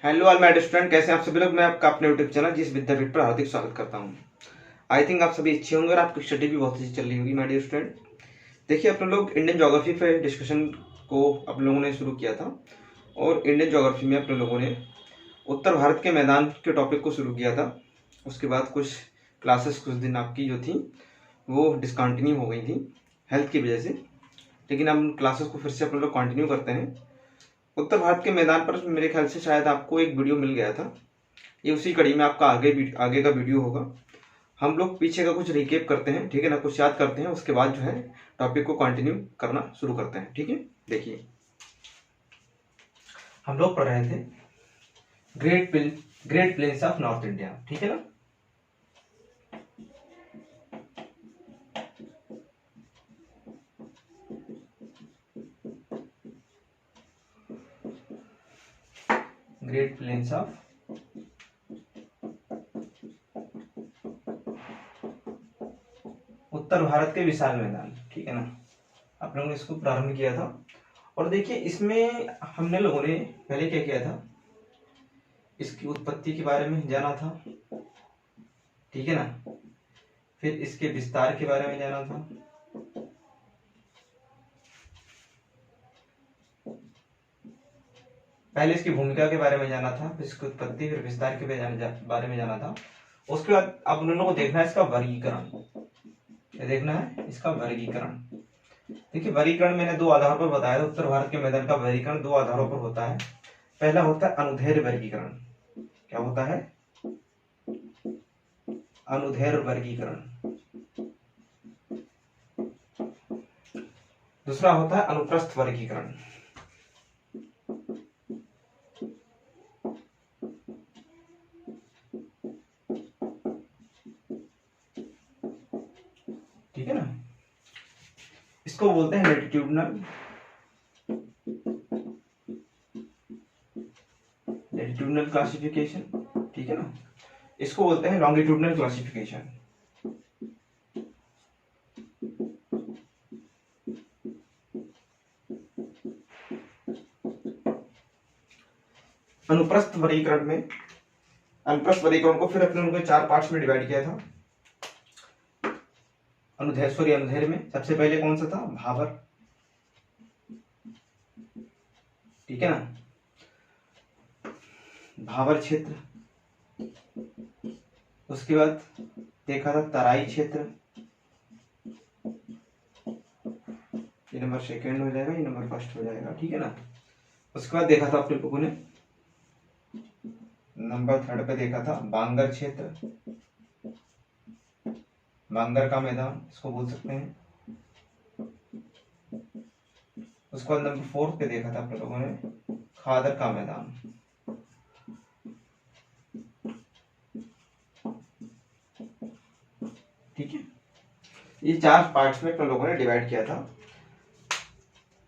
Hello all my student, कैसे हैं आप सभी लोग। मैं आपका अपने यूट्यूब चैनल जिस विद्यापीठ पर हार्दिक स्वागत करता हूं। आई थिंक आप सभी अच्छे होंगे और आपकी स्टडी भी बहुत अच्छी चल रही होगी माय डियर स्टूडेंट। देखिए, अपने लोग इंडियन ज्योग्राफी पे डिस्कशन को अपने लोगों ने शुरू किया था और इंडियन ज्योग्राफी में अपने लोगों ने उत्तर भारत के मैदान के टॉपिक को शुरू किया था। उसके बाद कुछ क्लासेस कुछ दिन आपकी जो थी वो डिसकंटिन्यू हो गई थी हेल्थ की वजह से, लेकिन हम क्लासेस को फिर से अपने लोग कंटिन्यू करते हैं। उत्तर भारत के मैदान पर मेरे ख्याल से शायद आपको एक वीडियो मिल गया था, ये उसी कड़ी में आपका आगे का वीडियो होगा। हम लोग पीछे का कुछ रिकेप करते हैं, ठीक है ना, कुछ याद करते हैं, उसके बाद जो है टॉपिक को कंटिन्यू करना शुरू करते हैं। ठीक है, देखिए हम लोग पढ़ रहे थे great plains of north India, ठीक है ना। ग्रेट प्लेन्स ऑफ उत्तर भारत के विशाल मैदान, ठीक है ना। आप लोगों ने इसको प्रारंभ किया था और देखिए इसमें हमने लोगों ने पहले क्या किया था, इसकी उत्पत्ति के बारे में जाना था, ठीक है ना। फिर इसके विस्तार के बारे में जाना था, पहले इसकी भूमिका के बारे में जाना था, फिर इसकी उत्पत्ति फिर विस्तार के बारे में जाना था। उसके बाद आप लोगों को देखना है इसका वर्गीकरण। क्या देखना है? इसका वर्गीकरण। देखिए वर्गीकरण मैंने दो आधारों पर बताया था। उत्तर भारत के मैदान का वर्गीकरण दो आधारों पर होता है। पहला होता है अनुदैर्घ्य वर्गीकरण। क्या होता है? अनुदैर्घ्य वर्गीकरण। दूसरा होता है अनुप्रस्थ वर्गीकरण। ठीक है ना, इसको बोलते हैं लैटिट्यूडनल क्लासिफिकेशन, ठीक है ना। इसको बोलते हैं लॉन्गिट्यूडनल क्लासिफिकेशन। अनुप्रस्थ वर्गीकरण को फिर अपने उनके चार पार्ट्स में डिवाइड किया था। अनुदैर्घ्य में सबसे पहले कौन सा था? भाबर, ठीक है ना, भाबर क्षेत्र। उसके बाद देखा था तराई क्षेत्र, ये नंबर सेकेंड हो जाएगा, ये नंबर फर्स्ट हो जाएगा, ठीक है ना। उसके बाद देखा था अपने लोगों ने नंबर थर्ड पे देखा था बांगर क्षेत्र, बांगर का मैदान इसको बोल सकते हैं। उसके बाद नंबर फोर्थ पे देखा था अपने लोगों ने खादर का मैदान। ठीक है, ये चार पार्ट्स में अपने लोगों ने डिवाइड किया था।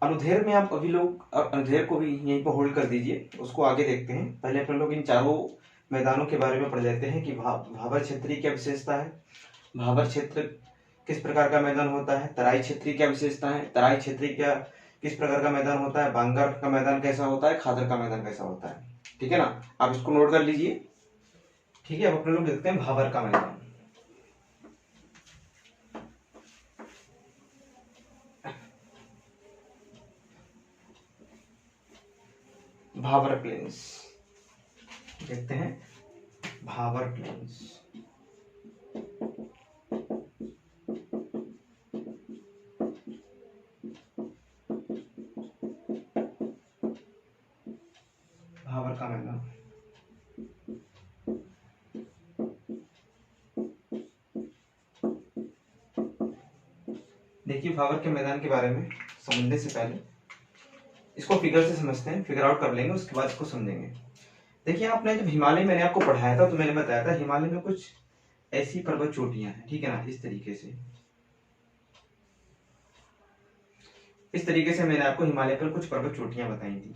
अनुदैर्घ्य में आप अभी लोग अनुदैर्घ्य को भी यहीं पर होल्ड कर दीजिए, उसको आगे देखते हैं। पहले अपने लोग इन चारों मैदानों के बारे में पढ़ लेते हैं कि भाबर क्षेत्र की क्या विशेषता है, भाबर क्षेत्र किस प्रकार का मैदान होता है, तराई क्षेत्र की क्या विशेषता है, तराई क्षेत्र क्या किस प्रकार का मैदान होता है, बांगर का मैदान कैसा होता है, खादर का मैदान कैसा होता है, ठीक है ना। आप इसको नोट कर लीजिए, ठीक है। अब अपने लोग देखते हैं भाबर का मैदान। भाबर प्लेन्स देखते हैं, भाबर प्लेन्स। भाबर का मैदान, देखिए भाबर के मैदान के बारे में समझने से पहले इसको फिगर से समझते हैं, फिगर आउट कर लेंगे, उसके बाद इसको समझेंगे। देखिए आपने जब हिमालय मैंने आपको पढ़ाया था तो मैंने बताया था हिमालय में कुछ ऐसी पर्वत चोटियां हैं, ठीक है ना। इस तरीके से मैंने आपको हिमालय पर कुछ पर्वत चोटियां बताई थी,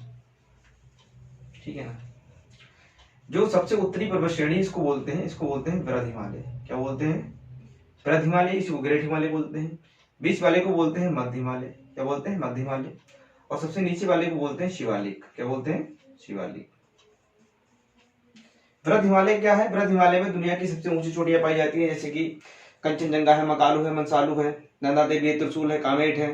ठीक है ना। जो सबसे उत्तरी पर्वत श्रेणी इसको बोलते हैं वृहद हिमालय। क्या बोलते हैं? वृहद हिमालय, इसको ग्रेट हिमालय बोलते हैं। बीच वाले को बोलते हैं मध्य हिमालय। क्या बोलते हैं? मध्य हिमालय। और सबसे नीचे वाले को बोलते हैं शिवालिक। क्या बोलते हैं? शिवालिक। वृहद हिमालय क्या है? वृहद हिमालय में दुनिया की सबसे ऊंची चोटियां पाई जाती है, जैसे कि कंचनजंगा है, मकालू है, मनसालू है, नंदा देवी है, त्रिशूल है, कामेट है,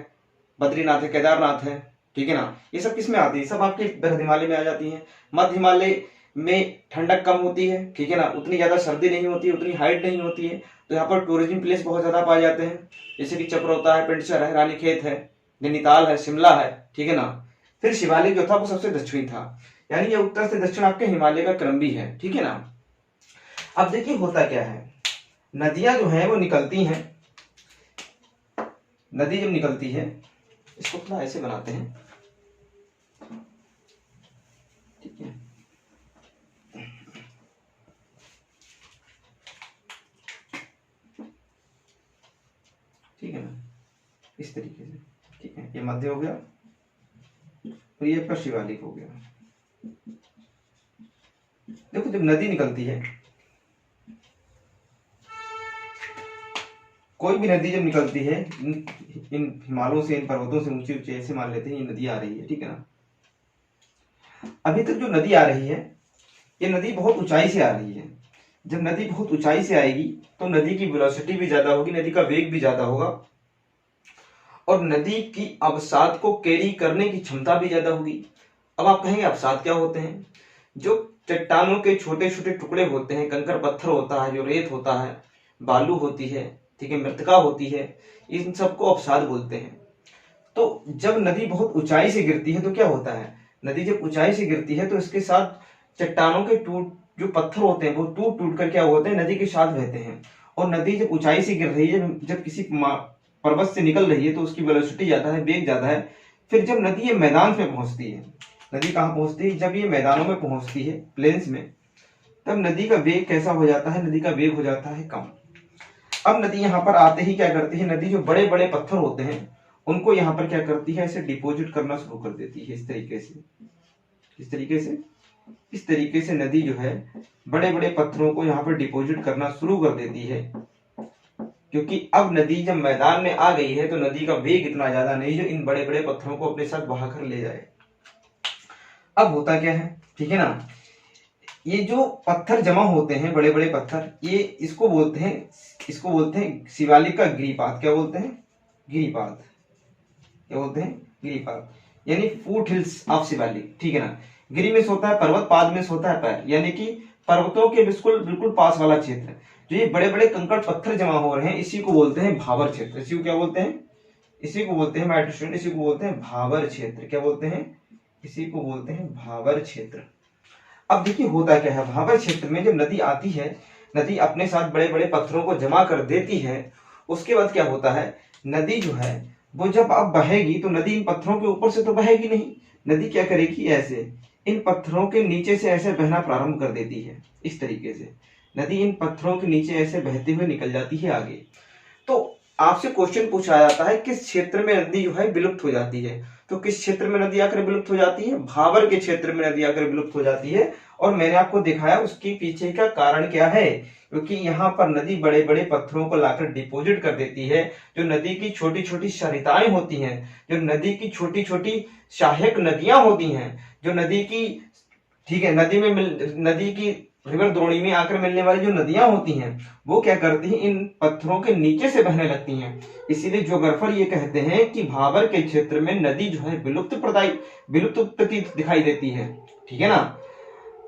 बद्रीनाथ है, केदारनाथ है। ठीक है ना, ये सब किस में आती है? सब आपके वृहद हिमालय में आ जाती है। मध्य हिमालय में ठंडक कम होती है, ठीक है ना, उतनी ज्यादा सर्दी नहीं होती है, उतनी हाइट नहीं होती है, तो यहाँ पर टूरिज्म प्लेस बहुत ज्यादा पाए जाते हैं, जैसे कि चक्रोता है, पिंडसर है, रानीखेत है, नैनीताल है, शिमला है। ठीक है ना। फिर शिवालिक जो था वो सबसे दक्षिणी था, यानी ये उत्तर से दक्षिण आपके हिमालय का क्रम भी है। ठीक है ना। अब देखिए होता क्या है, नदियां जो है वो निकलती हैं, नदी जब निकलती है, इसको थोड़ा ऐसे बनाते हैं, ठीक है, ठीक है ना, इस तरीके से। ठीक है, ये मध्य हो गया और ये आपका शिवालिक हो गया। देखो जब नदी निकलती है, कोई भी नदी जब निकलती है, इन हिमालयों से, इन पर्वतों से, ऊंचे ऊंचे ऐसे मान लेते हैं ये नदी आ रही है। ठीक है ना। अभी तक जो नदी आ रही है, ये नदी बहुत ऊंचाई से आ रही है। जब नदी बहुत ऊंचाई से आएगी तो नदी की वेलोसिटी भी ज्यादा होगी, नदी का वेग भी ज्यादा होगा, और नदी की अवसाद को कैरी करने की क्षमता भी ज्यादा होगी। अब आप कहेंगे अवसाद क्या होते हैं? जो चट्टानों के छोटे छोटे टुकड़े होते हैं, कंकर पत्थर होता है, जो रेत होता है, बालू होती है, ठीक है, मृतिका होती है, इन सबको अवसाद बोलते हैं। तो जब नदी बहुत ऊंचाई से गिरती है तो क्या होता है, नदी जब ऊंचाई से गिरती है तो इसके साथ चट्टानों के जो पत्थर होते हैं वो टूट टूट कर क्या होते हैं, नदी के साथ बहते हैं। और नदी जब ऊंचाई से गिर रही है, जब किसी पर्वत से निकल रही है तो उसकी वेलोसिटी ज्यादा है, वेग ज्यादा है। फिर जब नदी ये मैदान में पहुंचती है, नदी कहाँ पहुंचती है? जब ये मैदानों में पहुंचती है, प्लेन्स में, तब नदी का वेग कैसा हो जाता है? नदी का वेग हो जाता है कम। अब नदी यहाँ पर आते ही क्या करती है, नदी जो बड़े बड़े पत्थर होते हैं उनको यहाँ पर क्या करती है, ऐसे डिपॉजिट करना शुरू कर देती है, इस तरीके से, इस तरीके से, इस तरीके से नदी जो है बड़े बड़े पत्थरों को यहाँ पर डिपॉजिट करना शुरू कर देती है। क्योंकि अब नदी जब मैदान में आ गई है तो नदी का वेग इतना ज्यादा नहीं जो इन बड़े बड़े पत्थरों को अपने साथ बहाकर ले जाए। अब होता क्या है, ठीक है ना, ये जो पत्थर जमा होते हैं, बड़े बड़े पत्थर, ये इसको बोलते हैं शिवालिक का गिरिपाद। क्या बोलते हैं? गिरिपाद। क्या बोलते हैं? गिरिपाद, यानी फुट हिल्स ऑफ शिवालिक। ठीक है ना। गिरि में सोता है पर्वत, पाद में सोता है पैर, यानी कि पर्वतों के बिल्कुल पास वाला क्षेत्र। जो ये बड़े बड़े कंकड़ पत्थर जमा हो रहे हैं, इसी को बोलते हैं भावर क्षेत्र। इसी को क्या बोलते हैं? इसी को बोलते हैं माय स्टूडेंट, इसी को बोलते हैं भावर क्षेत्र। क्या बोलते हैं? इसी को बोलते हैं भावर क्षेत्र। अब देखिए होता क्या है, भावर क्षेत्र में जब नदी आती है, नदी अपने साथ बड़े बड़े पत्थरों को जमा कर देती है। उसके बाद क्या होता है, नदी जो है वो जब अब बहेगी तो नदी इन पत्थरों के ऊपर से तो बहेगी नहीं, नदी क्या करेगी, ऐसे इन पत्थरों के नीचे से ऐसे बहना प्रारंभ कर देती है। इस तरीके से नदी इन पत्थरों के नीचे ऐसे बहते हुए निकल जाती है आगे। तो आपसे क्वेश्चन पूछा जाता है किस क्षेत्र में नदी जो है विलुप्त हो जाती है, तो किस क्षेत्र में नदी आकर विलुप्त हो जाती है? भावर के क्षेत्र में नदी आकर विलुप्त हो जाती है। और मैंने आपको दिखाया उसके पीछे का कारण क्या है, क्योंकि यहाँ पर नदी बड़े बड़े पत्थरों को लाकर डिपॉजिट कर देती है। जो नदी की छोटी छोटी सरिताएं होती हैं, जो नदी की छोटी छोटी सहायक नदियां होती हैं, जो नदी की, ठीक है, नदी की रिवर द्रोणी में आकर मिलने वाली जो नदियां होती हैं, वो क्या करती हैं, इन पत्थरों के नीचे से बहने लगती हैं। इसीलिए ज्योग्राफर ये कहते हैं कि भावर के क्षेत्र में नदी जो है विलुप्त प्रतीत दिखाई देती है। ठीक है ना।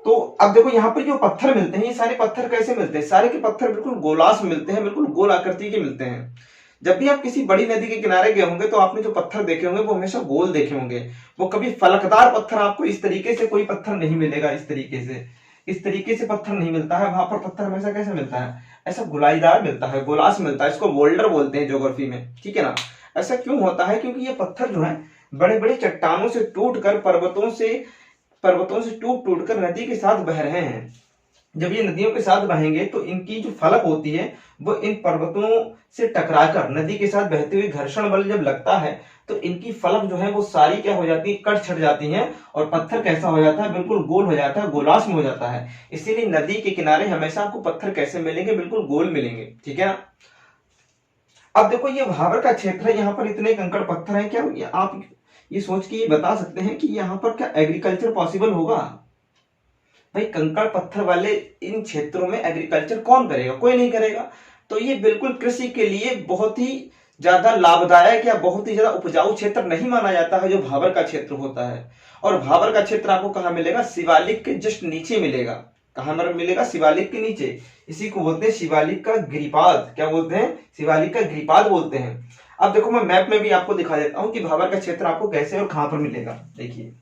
तो अब देखो यहाँ पर जो पत्थर मिलते हैं, ये सारे पत्थर कैसे मिलते हैं? सारे के पत्थर बिल्कुल गोलास मिलते हैं, बिल्कुल गोल आकृति के मिलते हैं। जब भी आप किसी बड़ी नदी के किनारे गए होंगे तो आपने जो पत्थर देखे होंगे वो हमेशा गोल देखे होंगे। वो कभी फलकदार पत्थर आपको इस तरीके से कोई पत्थर नहीं मिलेगा, इस तरीके से पत्थर नहीं मिलता है। वहां पर पत्थर हमेशा कैसे मिलता है, ऐसा गुलाईदार मिलता है, गोलास मिलता है। इसको बोल्डर बोलते हैं ज्योग्राफी में। ठीक है ना। ऐसा क्यों होता है? क्योंकि ये पत्थर जो है बड़े बड़े चट्टानों से टूटकर, पर्वतों से टूट टूट कर नदी के साथ बह रहे हैं। जब ये नदियों के साथ बहेंगे तो इनकी जो फलक होती है वो इन पर्वतों से टकराकर नदी के साथ बहते हुए घर्षण बल जब लगता है तो इनकी फलक जो है वो सारी क्या हो जाती है, कट छट जाती हैं, और पत्थर कैसा हो जाता है, बिल्कुल गोल हो जाता है, गोलास में हो जाता है। इसीलिए नदी के किनारे हमेशा आपको पत्थर कैसे मिलेंगे, बिल्कुल गोल मिलेंगे। ठीक है। अब देखो ये भावर का क्षेत्र है, यहाँ पर इतने कंकड़ पत्थर है, क्या आप ये सोच के ये बता सकते हैं कि यहाँ पर क्या एग्रीकल्चर पॉसिबल होगा? भाई कंकड़ पत्थर वाले इन क्षेत्रों में एग्रीकल्चर कौन करेगा, कोई नहीं करेगा। तो ये बिल्कुल कृषि के लिए बहुत ही ज्यादा लाभदायक या बहुत ही ज्यादा उपजाऊ क्षेत्र नहीं माना जाता है जो भाबर का क्षेत्र होता है। और भाबर का क्षेत्र आपको कहाँ मिलेगा, शिवालिक के जस्ट नीचे मिलेगा। कहाँ पर मिलेगा, शिवालिक के नीचे। इसी को बोलते हैं शिवालिक का गिरिपाद। क्या बोलते हैं, शिवालिक का गिरिपाद बोलते हैं। अब देखो मैं मैप में भी आपको दिखा देता हूं कि भाबर का क्षेत्र आपको कैसे और कहां पर मिलेगा। देखिए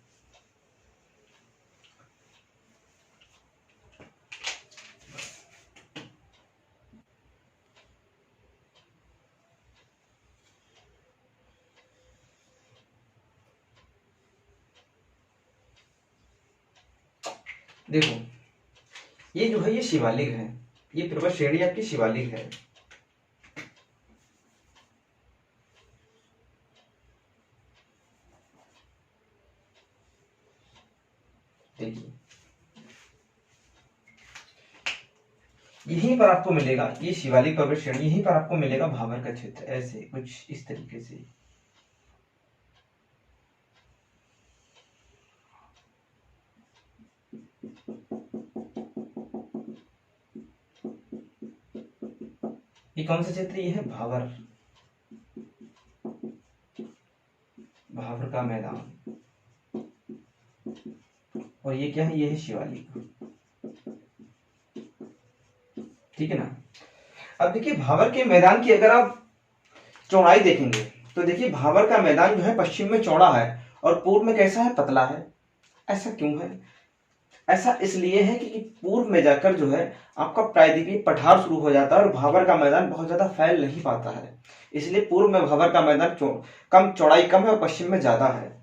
देखो ये जो है ये शिवालिक है, ये पर्वत श्रेणी आपकी शिवालिक है। देखिए यहीं पर आपको मिलेगा ये शिवालिक पर्वत श्रेणी, यहीं पर आपको मिलेगा भाबर का क्षेत्र, ऐसे कुछ इस तरीके से। ये कौन सा क्षेत्र, ये है भाबर, भाबर का मैदान। और ये क्या है, ये है शिवालिक। ठीक है ना। अब देखिए भाबर के मैदान की अगर आप चौड़ाई देखेंगे तो देखिए भाबर का मैदान जो है पश्चिम में चौड़ा है और पूर्व में कैसा है, पतला है। ऐसा क्यों है, ऐसा इसलिए है कि पूर्व में जाकर जो है आपका प्रायद्वीपीय पठार शुरू हो जाता है और भाबर का मैदान बहुत ज्यादा फैल नहीं पाता है। इसलिए पूर्व में भाबर का मैदान कम, चौड़ाई कम है और पश्चिम में ज्यादा है।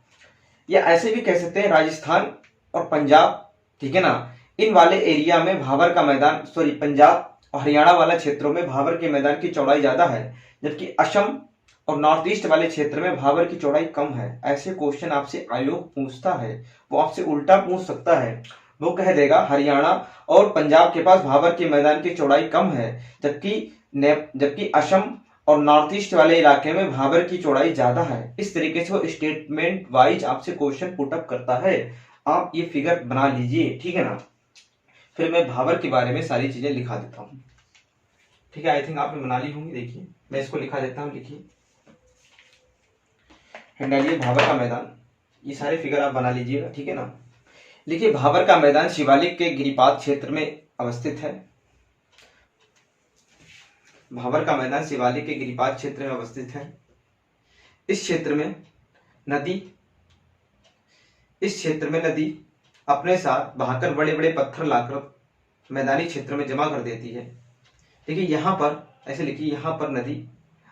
या ऐसे भी कह सकते हैं राजस्थान और पंजाब, ठीक है ना, इन वाले एरिया में भाबर का मैदान, सॉरी पंजाब और हरियाणा वाला क्षेत्रों में भाबर के मैदान की चौड़ाई ज्यादा है, जबकि असम और नॉर्थ ईस्ट वाले क्षेत्र में भाबर की चौड़ाई कम है। ऐसे क्वेश्चन आपसे आयोग पूछता है, वो आपसे उल्टा पूछ सकता है। वो कह देगा हरियाणा और पंजाब के पास भाबर के मैदान की चौड़ाई कम है, जबकि असम और नॉर्थ ईस्ट वाले इलाके में भाबर की चौड़ाई ज्यादा है। इस तरीके से वो स्टेटमेंट वाइज आपसे क्वेश्चन पुटअप करता है। आप ये फिगर बना लीजिए, ठीक है ना। फिर मैं भाबर के बारे में सारी चीजें लिखा देता हूं, ठीक है। आई थिंक आपने बना ली होंगी। देखिए मैं इसको लिखा देता हूं, लिखिए डालिए भाबर का मैदान, ये सारे फिगर आप बना लीजिएगा, ठीक है ना। लिखिए भाबर का मैदान शिवालिक के गिरिपाद क्षेत्र में अवस्थित है। भाबर का मैदान शिवालिक के गिरिपाद क्षेत्र में अवस्थित है। इस क्षेत्र में नदी अपने साथ बहाकर बड़े बड़े पत्थर लाकर मैदानी क्षेत्र में जमा कर देती है। देखिए यहां पर ऐसे लिखिए, यहां पर नदी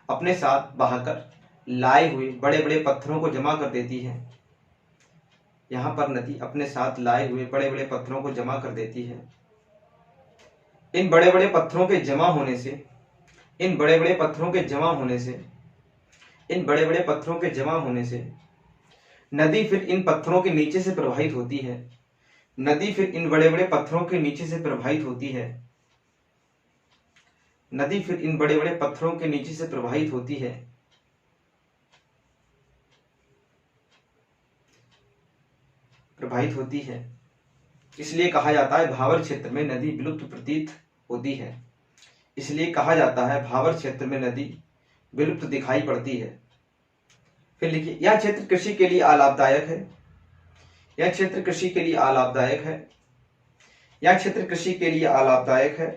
अपने साथ बहाकर लाए हुए बड़े बड़े पत्थरों को जमा कर देती है। यहां पर नदी अपने साथ लाए हुए बड़े बड़े पत्थरों को जमा कर देती है। इन बड़े बड़े पत्थरों के जमा होने से नदी फिर इन पत्थरों के नीचे से प्रवाहित होती है। नदी फिर इन बड़े बड़े पत्थरों के नीचे से प्रवाहित होती है। नदी फिर इन बड़े बड़े पत्थरों के नीचे से प्रवाहित होती है। इसलिए कहा जाता है भाबर क्षेत्र में नदी विलुप्त प्रतीत होती है। इसलिए कहा जाता है भाबर क्षेत्र में नदी विलुप्त दिखाई पड़ती है। फिर लिखिए यह क्षेत्र कृषि के लिए अलाभदायक है। यह क्षेत्र कृषि के लिए अलाभदायक है। यह क्षेत्र कृषि के लिए अलाभदायक है।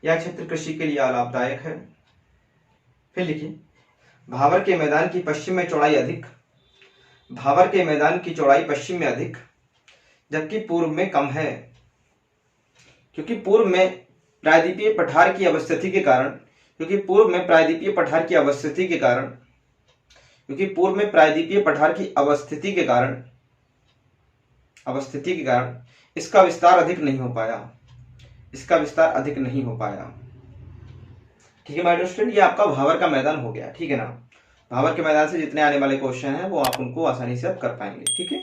यह क्षेत्र कृषि के लिए अलाभदायक है। फिर लिखिए भाबर के मैदान की पश्चिम में चौड़ाई अधिक, भाबर के मैदान की चौड़ाई पश्चिम में अधिक, जबकि पूर्व में कम है। क्योंकि पूर्व में प्रायद्वीपीय पठार की अवस्थिति के कारण इसका विस्तार अधिक नहीं हो पाया। ठीक है माय डियर स्टूडेंट, ये आपका भाबर का मैदान हो गया, ठीक है ना। भाबर के मैदान से जितने आने वाले क्वेश्चन हैं वो आप उनको आसानी से अब कर पाएंगे, ठीक है।